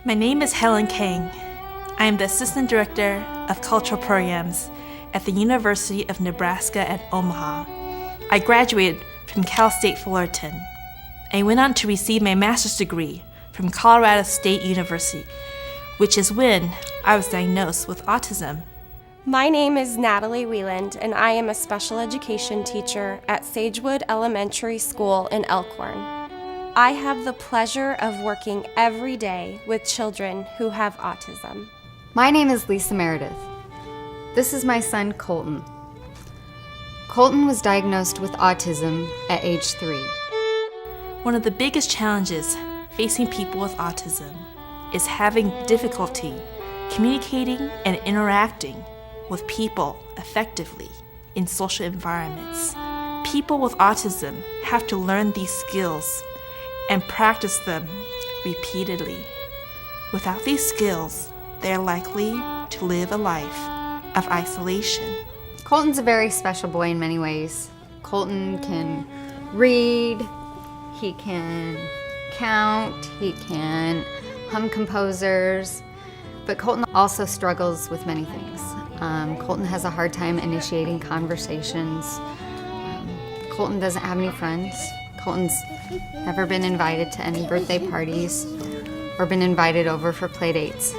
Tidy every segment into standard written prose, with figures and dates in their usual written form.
My name is Helen Kang. I am the Assistant Director of Cultural Programs at the University of Nebraska at Omaha. I graduated from Cal State Fullerton. I went on to receive my master's degree from Colorado State University, which is when I was diagnosed with autism. My name is Natalie Wieland, and I am a special education teacher at Sagewood Elementary School in Elkhorn. I have the pleasure of working every day with children who have autism. My name is Lisa Meredith. This is my son, Colton. Colton was diagnosed with autism at age 3. One of the biggest challenges facing people with autism is having difficulty communicating and interacting with people effectively in social environments. People with autism have to learn these skills and practice them repeatedly. Without these skills, they are likely to live a life of isolation. Colton's a very special boy in many ways. Colton can read, he can count, he can hum composers, but Colton also struggles with many things. Colton has a hard time initiating conversations. Colton doesn't have any friends. Colton's never been invited to any birthday parties or been invited over for play dates.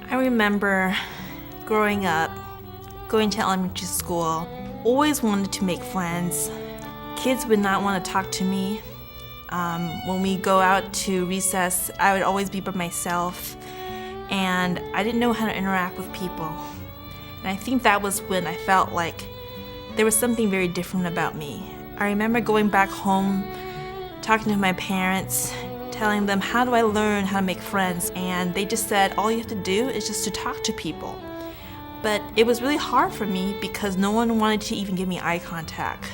I remember growing up, going to elementary school, always wanted to make friends. Kids would not want to talk to me. When we go out to recess, I would always be by myself, and I didn't know how to interact with people. And I think that was when I felt like there was something very different about me. I remember going back home, talking to my parents, telling them, how do I learn how to make friends? And they just said, all you have to do is just to talk to people. But it was really hard for me because no one wanted to even give me eye contact.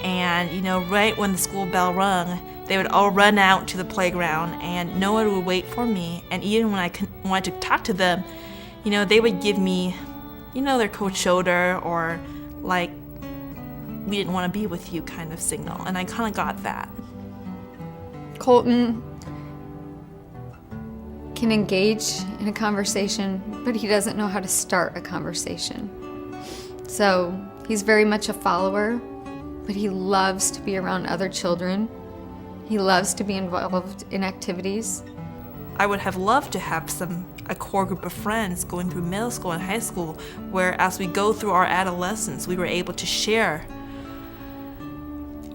And right when the school bell rung, they would all run out to the playground and no one would wait for me. And even when I wanted to talk to them, they would give me, their cold shoulder or like, we didn't want to be with you kind of signal. And I kind of got that. Colton can engage in a conversation, but he doesn't know how to start a conversation. So he's very much a follower, but he loves to be around other children. He loves to be involved in activities. I would have loved to have a core group of friends going through middle school and high school, where as we go through our adolescence, we were able to share,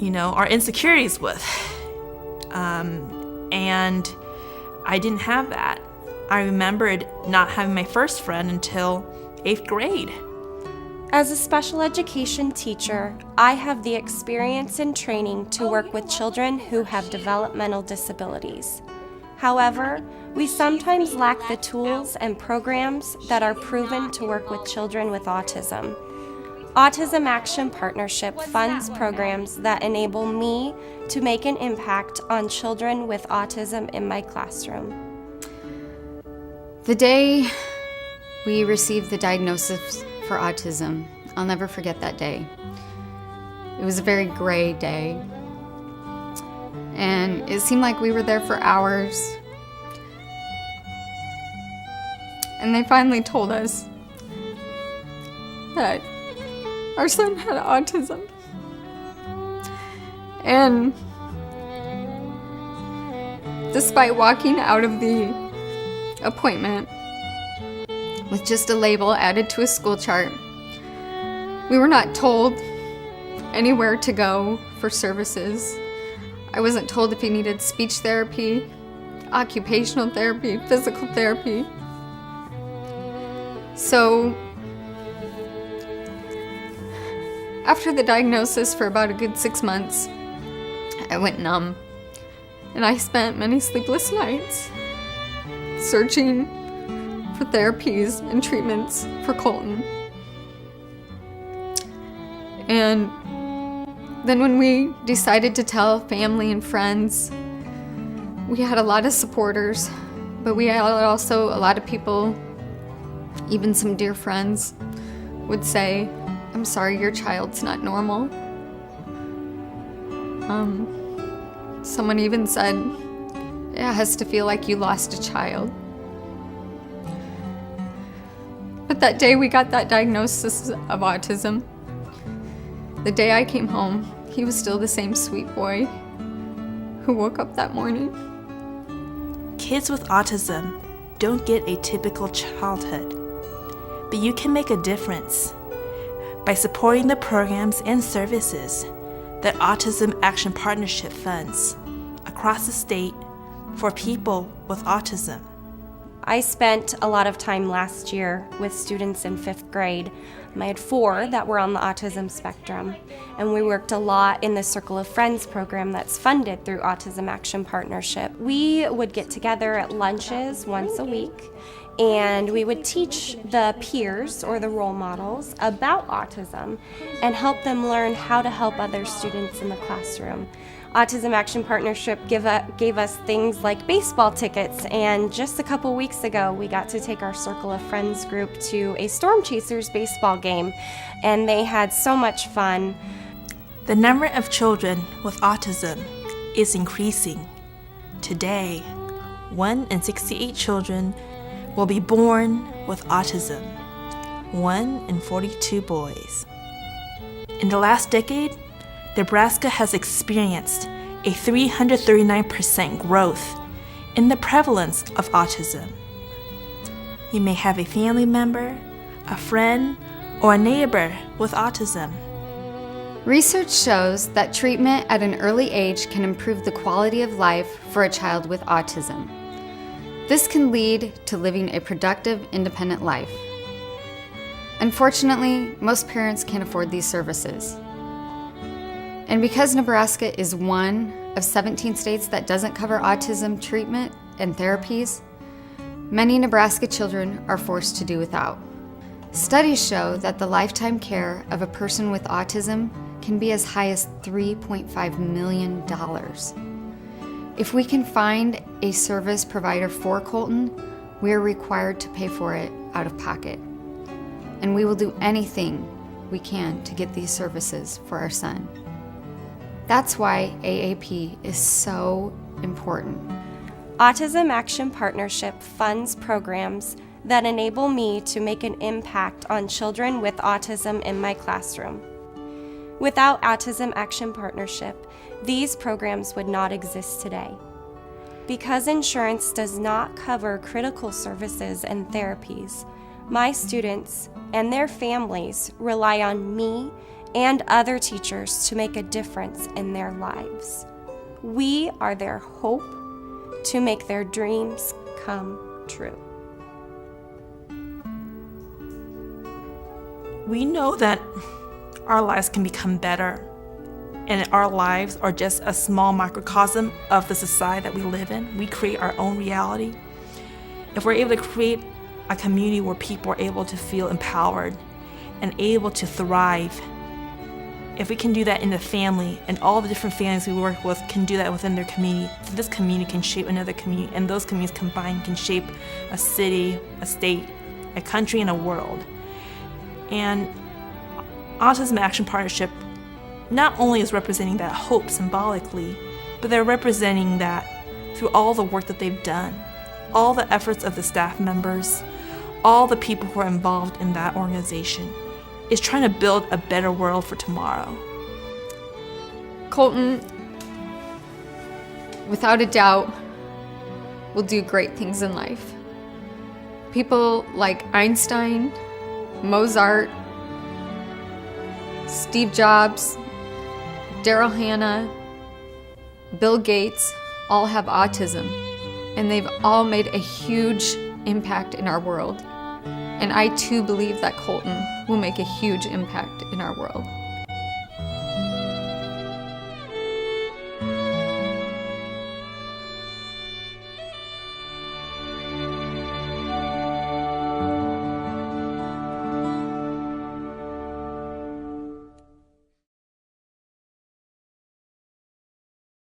our insecurities with. And I didn't have that. I remembered not having my first friend until 8th grade. As a special education teacher, I have the experience and training to work with children who have developmental disabilities. However, we sometimes lack the tools and programs that are proven to work with children with autism. Autism Action Partnership funds programs that enable me to make an impact on children with autism in my classroom. The day we received the diagnosis for autism, I'll never forget that day. It was a very gray day, and it seemed like we were there for hours. And they finally told us that our son had autism. And despite walking out of the appointment with just a label added to a school chart, we were not told anywhere to go for services. I wasn't told if he needed speech therapy, occupational therapy, physical therapy. So after the diagnosis, for about a good 6 months, I went numb, and I spent many sleepless nights searching for therapies and treatments for Colton. And then when we decided to tell family and friends, we had a lot of supporters, but we had also a lot of people, even some dear friends, would say, I'm sorry, your child's not normal. Someone even said, it has to feel like you lost a child. That day we got that diagnosis of autism, the day I came home, he was still the same sweet boy who woke up that morning. Kids with autism don't get a typical childhood, but you can make a difference by supporting the programs and services that Autism Action Partnership funds across the state for people with autism. I spent a lot of time last year with students in 5th grade. I had 4 that were on the autism spectrum, and we worked a lot in the Circle of Friends program that's funded through Autism Action Partnership. We would get together at lunches once a week, and we would teach the peers or the role models about autism and help them learn how to help other students in the classroom. Autism Action Partnership gave us things like baseball tickets, and just a couple weeks ago we got to take our Circle of Friends group to a Storm Chasers baseball game, and they had so much fun. The number of children with autism is increasing. Today, 1 in 68 children will be born with autism, 1 in 42 boys. In the last decade, Nebraska has experienced a 339% growth in the prevalence of autism. You may have a family member, a friend, or a neighbor with autism. Research shows that treatment at an early age can improve the quality of life for a child with autism. This can lead to living a productive, independent life. Unfortunately, most parents can't afford these services. And because Nebraska is one of 17 states that doesn't cover autism treatment and therapies, many Nebraska children are forced to do without. Studies show that the lifetime care of a person with autism can be as high as $3.5 million. If we can find a service provider for Colton, we are required to pay for it out of pocket. And we will do anything we can to get these services for our son. That's why AAP is so important. Autism Action Partnership funds programs that enable me to make an impact on children with autism in my classroom. Without Autism Action Partnership, these programs would not exist today. Because insurance does not cover critical services and therapies, my students and their families rely on me and other teachers to make a difference in their lives. We are their hope to make their dreams come true. We know that our lives can become better, and our lives are just a small microcosm of the society that we live in. We create our own reality. If we're able to create a community where people are able to feel empowered and able to thrive, if we can do that in the family, and all the different families we work with can do that within their community, this community can shape another community, and those communities combined can shape a city, a state, a country, and a world. And Autism Action Partnership not only is representing that hope symbolically, but they're representing that through all the work that they've done, all the efforts of the staff members, all the people who are involved in that organization, is trying to build a better world for tomorrow. Colton, without a doubt, will do great things in life. People like Einstein, Mozart, Steve Jobs, Daryl Hannah, Bill Gates all have autism, and they've all made a huge impact in our world. And I too believe that Colton will make a huge impact in our world.